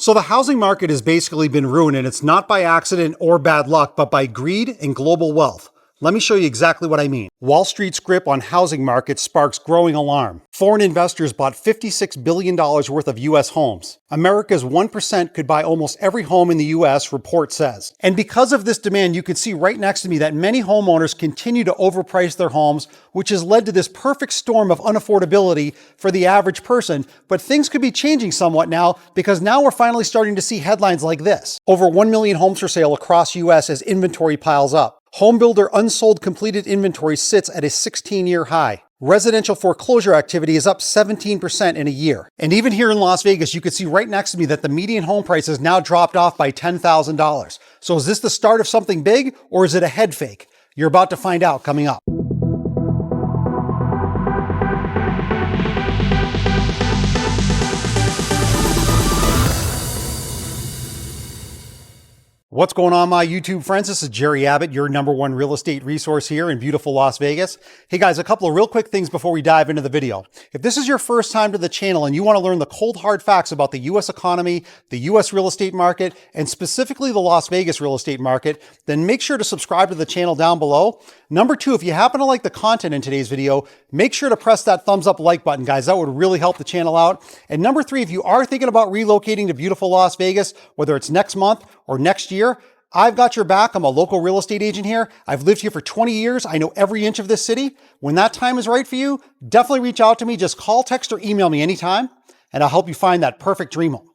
So the housing market has basically been ruined, and it's not by accident or bad luck, but by greed and global wealth. Let me show you exactly what I mean. Wall Street's grip on housing markets sparks growing alarm. Foreign investors bought $56 billion worth of US homes. America's 1% could buy almost every home in the US, report says. And because of this demand, you can see right next to me that many homeowners continue to overprice their homes, which has led to this perfect storm of unaffordability for the average person. But things could be changing somewhat now, because now we're finally starting to see headlines like this. Over 1 million homes for sale across US as inventory piles up. Homebuilder unsold completed inventory sits at a 16-year high. Residential foreclosure activity is up 17% in a year. And even here in Las Vegas, you can see right next to me that the median home price has now dropped off by $10,000. So is this the start of something big, or is it a head fake? You're about to find out coming up. What's going on, my YouTube friends? This is Jerry Abbott, your #1 real estate resource here in beautiful Las Vegas. Hey guys, a couple of real quick things before we dive into the video. If this is your first time to the channel and you want to learn the cold hard facts about the US economy, the US real estate market, and specifically the Las Vegas real estate market, then make sure to subscribe to the channel down below. Number two, if you happen to like the content in today's video, make sure to press that thumbs up like button, guys. That would really help the channel out. And number three, if you are thinking about relocating to beautiful Las Vegas, whether it's next month or next year, I've got your back. I'm a local real estate agent here. I've lived here for 20 years. I know every inch of this city. When that time is right for you, definitely reach out to me. Just call, text, or email me anytime, and I'll help you find that perfect dream home.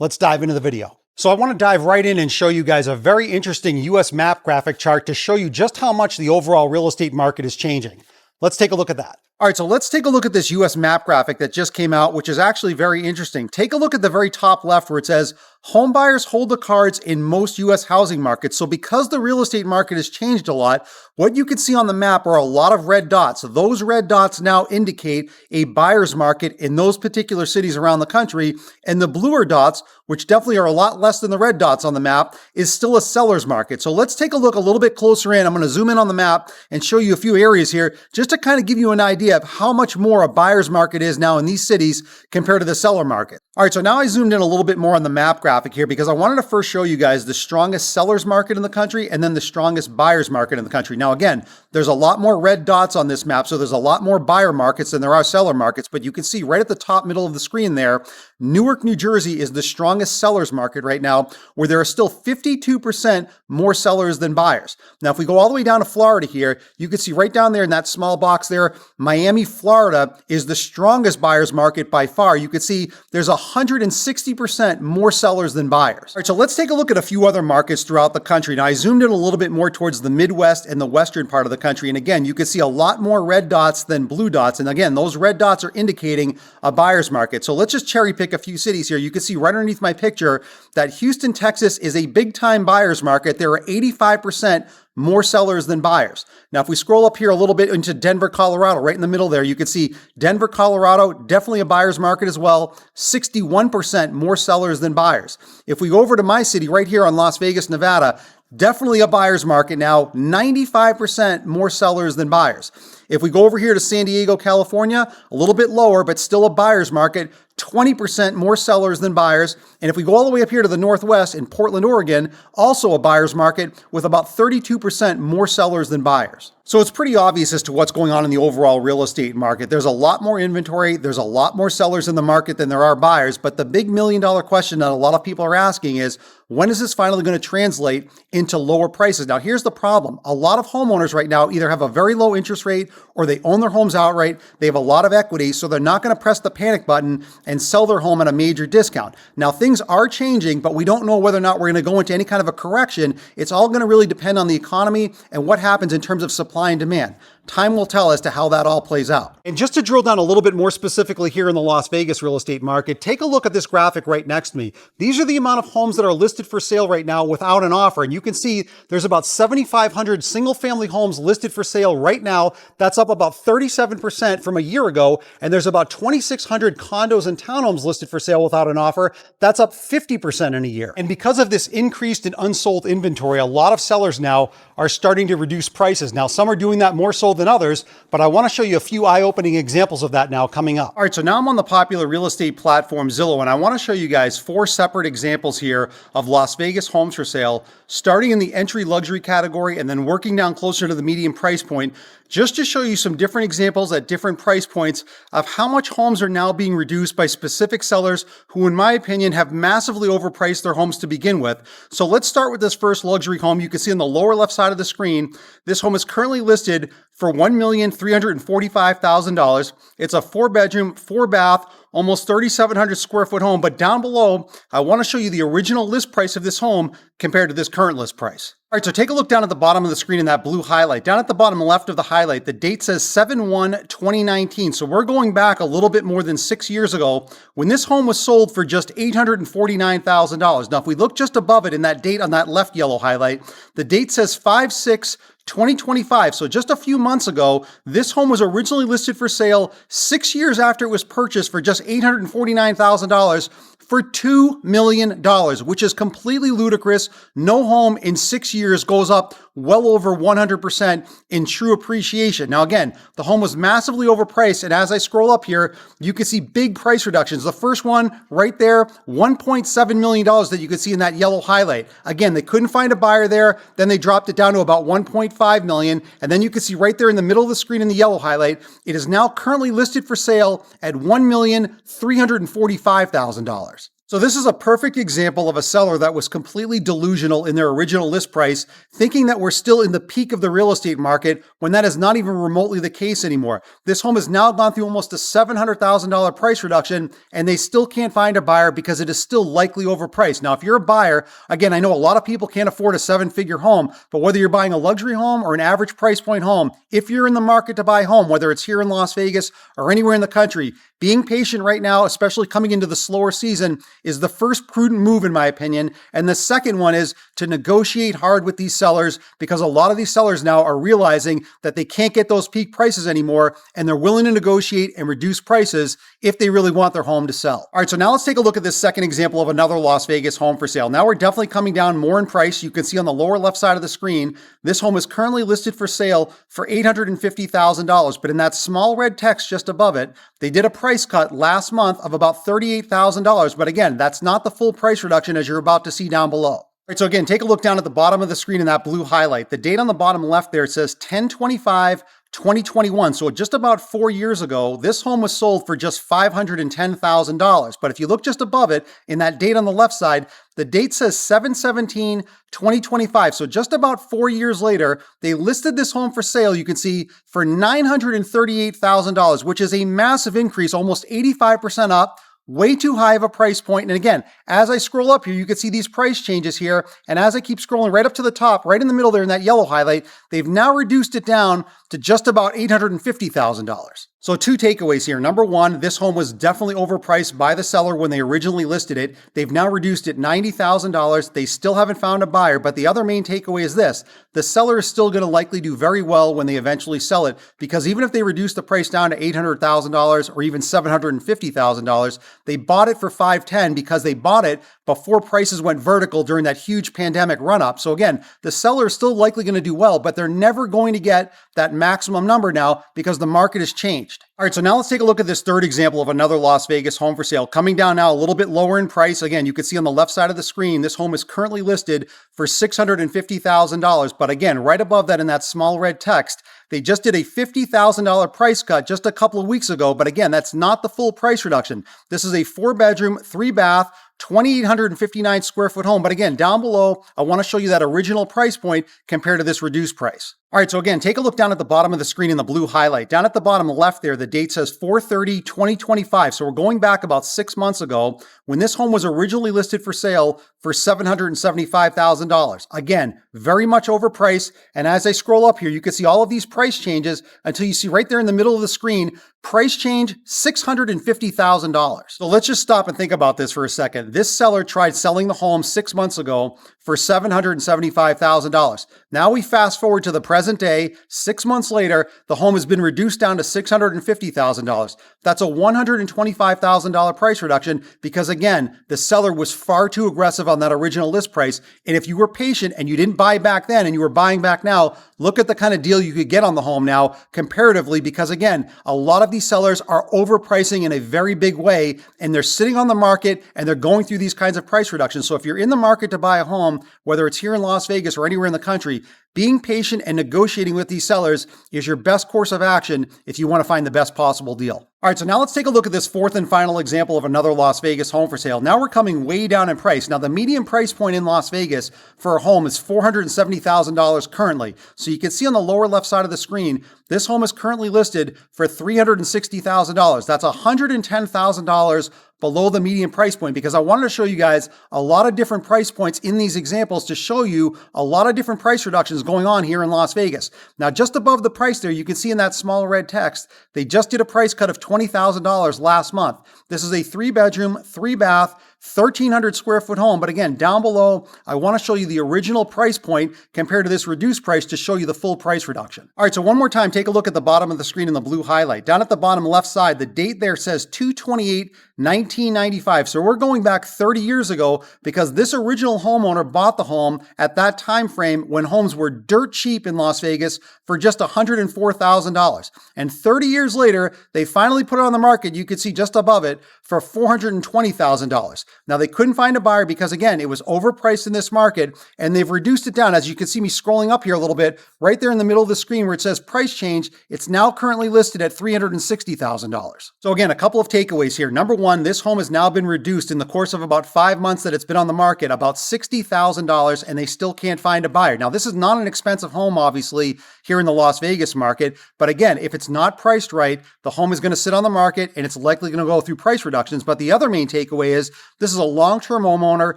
Let's dive into the video. So I want to dive right in and show you guys a very interesting US map graphic chart to show you just how much the overall real estate market is changing. Let's take a look at that. All right, so let's take a look at this US map graphic that just came out, which is actually very interesting. Take a look at the very top left where it says, home buyers hold the cards in most US housing markets. So because the real estate market has changed a lot, what you can see on the map are a lot of red dots. So those red dots now indicate a buyer's market in those particular cities around the country. And the bluer dots, which definitely are a lot less than the red dots on the map, is still a seller's market. So let's take a look a little bit closer in. I'm going to zoom in on the map and show you a few areas here just to kind of give you an idea of how much more a buyer's market is now in these cities compared to the seller market. All right, so now I zoomed in a little bit more on the map graphic here because I wanted to first show you guys the strongest seller's market in the country and then the strongest buyer's market in the country. Now again, there's a lot more red dots on this map, so there's a lot more buyer markets than there are seller markets, but you can see right at the top middle of the screen there, Newark, New Jersey is the strongest seller's market right now, where there are still 52% more sellers than buyers. Now, if we go all the way down to Florida here, you can see right down there in that small box there, Miami, Florida is the strongest buyer's market by far. You can see there's 160% more sellers than buyers. All right, so let's take a look at a few other markets throughout the country. Now, I zoomed in a little bit more towards the Midwest and the western part of the country. And again, you can see a lot more red dots than blue dots. And again, those red dots are indicating a buyer's market. So let's just cherry pick a few cities here. You can see right underneath my picture that Houston, Texas is a big time buyer's market. There are 85% more sellers than buyers. Now, if we scroll up here a little bit into Denver, Colorado, right in the middle there, you can see Denver, Colorado, definitely a buyer's market as well. 61% more sellers than buyers. If we go over to my city right here on Las Vegas, Nevada, definitely a buyer's market now, 95% more sellers than buyers. If we go over here to San Diego, California, a little bit lower, but still a buyer's market, 20% more sellers than buyers. And if we go all the way up here to the Northwest in Portland, Oregon, also a buyer's market with about 32% more sellers than buyers. So it's pretty obvious as to what's going on in the overall real estate market. There's a lot more inventory. There's a lot more sellers in the market than there are buyers. But the big million-dollar question that a lot of people are asking is, when is this finally going to translate into lower prices? Now, here's the problem. A lot of homeowners right now either have a very low interest rate or they own their homes outright. They have a lot of equity, so they're not going to press the panic button and sell their home at a major discount. Now, things are changing, but we don't know whether or not we're going to go into any kind of a correction. It's all going to really depend on the economy and what happens in terms of supply and demand. Time will tell as to how that all plays out. And just to drill down a little bit more specifically here in the Las Vegas real estate market, take a look at this graphic right next to me. These are the amount of homes that are listed for sale right now without an offer. And you can see there's about 7,500 single family homes listed for sale right now. That's up about 37% from a year ago. And there's about 2,600 condos and townhomes listed for sale without an offer. That's up 50% in a year. And because of this increased and unsold inventory, a lot of sellers now are starting to reduce prices. Now, some are doing that more so than others, but I want to show you a few eye-opening examples of that now coming up. All right, so now I'm on the popular real estate platform Zillow, and I want to show you guys 4 separate examples here of Las Vegas homes for sale, starting in the entry luxury category and then working down closer to the median price point, just to show you some different examples at different price points of how much homes are now being reduced by specific sellers who, in my opinion, have massively overpriced their homes to begin with. So let's start with this first luxury home. You can see on the lower left side of the screen, this home is currently listed for $1,345,000. It's a 4-bedroom, 4-bath, almost 3,700 square foot home. But down below, I want to show you the original list price of this home compared to this current list price. All right, so take a look down at the bottom of the screen in that blue highlight. Down at the bottom left of the highlight, the date says 7/1/2019. So we're going back a little bit more than 6 years ago when this home was sold for just $849,000. Now, if we look just above it in that date on that left yellow highlight, the date says 5/6/2025. So just a few months ago, this home was originally listed for sale 6 years after it was purchased for just $849,000 for $2 million, which is completely ludicrous. No home in 6 years goes up well over 100% in true appreciation. Now, again, the home was massively overpriced, and as I scroll up here, you can see big price reductions. The first one right there, $1.7 million that you can see in that yellow highlight. Again, they couldn't find a buyer there. Then they dropped it down to about $1.5 million. And then you can see right there in the middle of the screen in the yellow highlight, it is now currently listed for sale at $1,345,000. So this is a perfect example of a seller that was completely delusional in their original list price, thinking that we're still in the peak of the real estate market when that is not even remotely the case anymore. This home has now gone through almost a $700,000 price reduction, and they still can't find a buyer because it is still likely overpriced. Now, if you're a buyer, again, I know a lot of people can't afford a 7-figure home, but whether you're buying a luxury home or an average price point home, if you're in the market to buy a home, whether it's here in Las Vegas or anywhere in the country, being patient right now, especially coming into the slower season, is the first prudent move in my opinion. And the second one is to negotiate hard with these sellers, because a lot of these sellers now are realizing that they can't get those peak prices anymore, and they're willing to negotiate and reduce prices if they really want their home to sell. All right, so now let's take a look at this second example of another Las Vegas home for sale. Now we're definitely coming down more in price. You can see on the lower left side of the screen, this home is currently listed for sale for $850,000, but in that small red text just above it, they did a price cut last month of about $38,000. But again, that's not the full price reduction as you're about to see down below. All right, so again, take a look down at the bottom of the screen in that blue highlight. The date on the bottom left there, it says 10/25/2021. So just about 4 years ago, this home was sold for just $510,000. But if you look just above it in that date on the left side, the date says 7/17/2025. So just about 4 years later, they listed this home for sale, you can see, for $938,000, which is a massive increase, almost 85% up. Way too high of a price point. And again, as I scroll up here, you can see these price changes here. And as I keep scrolling right up to the top, right in the middle there in that yellow highlight, they've now reduced it down to just about $850,000. So 2 takeaways here. Number one, this home was definitely overpriced by the seller when they originally listed it. They've now reduced it $90,000. They still haven't found a buyer. But the other main takeaway is this: the seller is still going to likely do very well when they eventually sell it, because even if they reduce the price down to $800,000 or even $750,000, they bought it for $510,000 because they bought it before prices went vertical during that huge pandemic run-up. So again, the seller is still likely going to do well, but they're never going to get that maximum number now because the market has changed. All right, so now let's take a look at this third example of another Las Vegas home for sale. Coming down now a little bit lower in price. Again, you can see on the left side of the screen, this home is currently listed for $650,000. But again, right above that in that small red text, they just did a $50,000 price cut just a couple of weeks ago. But again, that's not the full price reduction. This is a 4-bedroom, 3-bath, 2,859 square foot home. But again, down below, I want to show you that original price point compared to this reduced price. All right, so again, take a look down at the bottom of the screen in the blue highlight. Down at the bottom left there, the date says 4/30/2025. So we're going back about 6 months ago when this home was originally listed for sale for $775,000. Again, very much overpriced. And as I scroll up here, you can see all of these price changes until you see right there in the middle of the screen, Price change, $650,000. So let's just stop and think about this for a second. This seller tried selling the home 6 months ago for $775,000. Now we fast forward to the present day, 6 months later, the home has been reduced down to $650,000. That's a $125,000 price reduction because again, the seller was far too aggressive on that original list price. And if you were patient and you didn't buy back then and you were buying back now, look at the kind of deal you could get on the home now comparatively, because again, a lot of these sellers are overpricing in a very big way and they're sitting on the market and they're going through these kinds of price reductions. So if you're in the market to buy a home, whether it's here in Las Vegas or anywhere in the country, being patient and negotiating with these sellers is your best course of action if you want to find the best possible deal. All right, so now let's take a look at this fourth and final example of another Las Vegas home for sale. Now we're coming way down in price. Now the median price point in Las Vegas for a home is $470,000 currently. So you can see on the lower left side of the screen, this home is currently listed for $360,000. That's $110,000 below the median price point because I wanted to show you guys a lot of different price points in these examples to show you a lot of different price reductions going on here in Las Vegas. Now, just above the price there, you can see in that small red text, they just did a price cut of $20,000 last month. This is a 3-bedroom, 3-bath, 1,300 square foot home. But again, down below, I want to show you the original price point compared to this reduced price to show you the full price reduction. All right, so one more time, take a look at the bottom of the screen in the blue highlight. Down at the bottom left side, the date there says 2/28/1995. So we're going back 30 years ago because this original homeowner bought the home at that time frame when homes were dirt cheap in Las Vegas for just $104,000. And 30 years later, they finally put it on the market. You could see just above it for $420,000. Now they couldn't find a buyer because again, it was overpriced in this market and they've reduced it down. As you can see me scrolling up here a little bit, right there in the middle of the screen where it says price change, it's now currently listed at $360,000. So again, a couple of takeaways here. Number one, this home has now been reduced in the course of about 5 months that it's been on the market, about $60,000, and they still can't find a buyer. Now this is not an expensive home, obviously, here in the Las Vegas market. But again, if it's not priced right, the home is going to sit on the market and it's likely going to go through price reductions. But the other main takeaway is this is a long-term homeowner.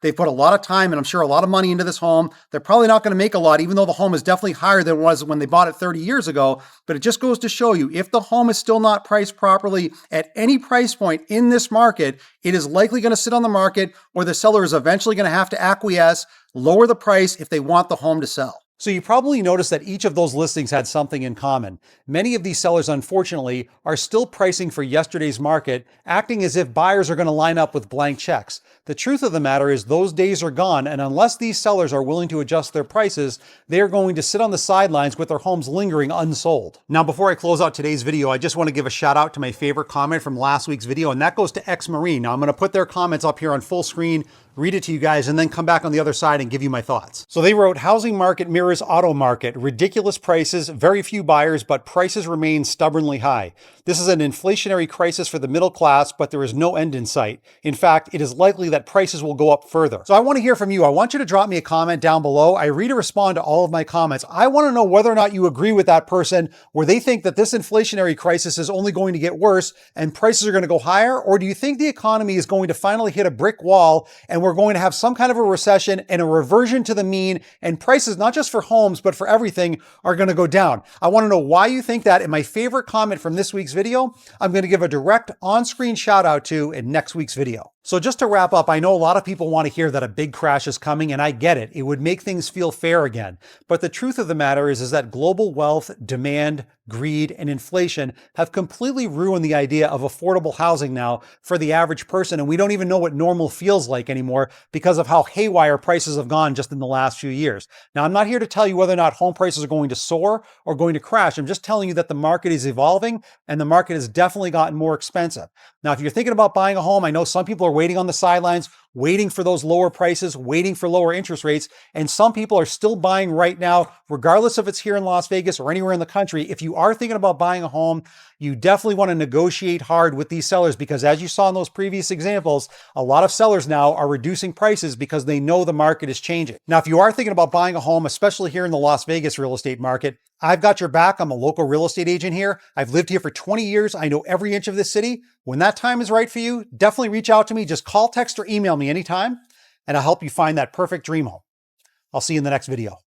They've put a lot of time and I'm sure a lot of money into this home. They're probably not going to make a lot, even though the home is definitely higher than it was when they bought it 30 years ago. But it just goes to show you, if the home is still not priced properly at any price point in this market, it is likely going to sit on the market or the seller is eventually going to have to acquiesce, lower the price if they want the home to sell. So you probably noticed that each of those listings had something in common. Many of these sellers, unfortunately, are still pricing for yesterday's market, acting as if buyers are going to line up with blank checks. The truth of the matter is those days are gone, and unless these sellers are willing to adjust their prices, they are going to sit on the sidelines with their homes lingering unsold. Now, before I close out today's video, I just want to give a shout out to my favorite comment from last week's video, and that goes to X Marine. Now, I'm going to put their comments up here on full screen, read it to you guys, and then come back on the other side and give you my thoughts. So they wrote, housing market mirrors auto market, ridiculous prices, very few buyers, but prices remain stubbornly high. This is an inflationary crisis for the middle class, but there is no end in sight. In fact, it is likely that prices will go up further. So I want to hear from you. I want you to drop me a comment down below. I read and respond to all of my comments. I want to know whether or not you agree with that person, where they think that this inflationary crisis is only going to get worse and prices are going to go higher, or do you think the economy is going to finally hit a brick wall and we're going to have some kind of a recession and a reversion to the mean, and prices, not just for homes, but for everything, are going to go down? I want to know why you think that. And my favorite comment from this week's video, I'm going to give a direct on-screen shout out to in next week's video. So just to wrap up, I know a lot of people want to hear that a big crash is coming, and I get it. It would make things feel fair again. But the truth of the matter is that global wealth, demand, greed, and inflation have completely ruined the idea of affordable housing now for the average person, and we don't even know what normal feels like anymore because of how haywire prices have gone just in the last few years. Now, I'm not here to tell you whether or not home prices are going to soar or going to crash. I'm just telling you that the market is evolving and the market has definitely gotten more expensive. Now, if you're thinking about buying a home, I know some people are waiting on the sidelines, waiting for those lower prices, waiting for lower interest rates. And some people are still buying right now, regardless if it's here in Las Vegas or anywhere in the country. If you are thinking about buying a home, you definitely want to negotiate hard with these sellers, because as you saw in those previous examples, a lot of sellers now are reducing prices because they know the market is changing. Now, if you are thinking about buying a home, especially here in the Las Vegas real estate market, I've got your back. I'm a local real estate agent here. I've lived here for 20 years. I know every inch of this city. When that time is right for you, definitely reach out to me. Just call, text, or email me anytime, and I'll help you find that perfect dream home. I'll see you in the next video.